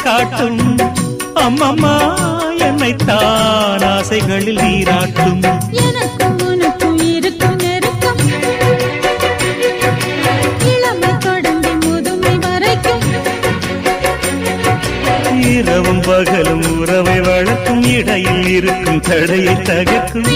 காட்டும் அம்மம்மா என்னைத்தான் ஆசைகளில் நீராட்டும் எனக்கும் உனக்கும் இருக்கும் நெருக்கம் இளமை தொடங்கி முதுமை வரைக்கும் இரவும் பகலும் உறவை வளர்க்கும் இடையில் இருக்கும் தடையை தகர்க்கும்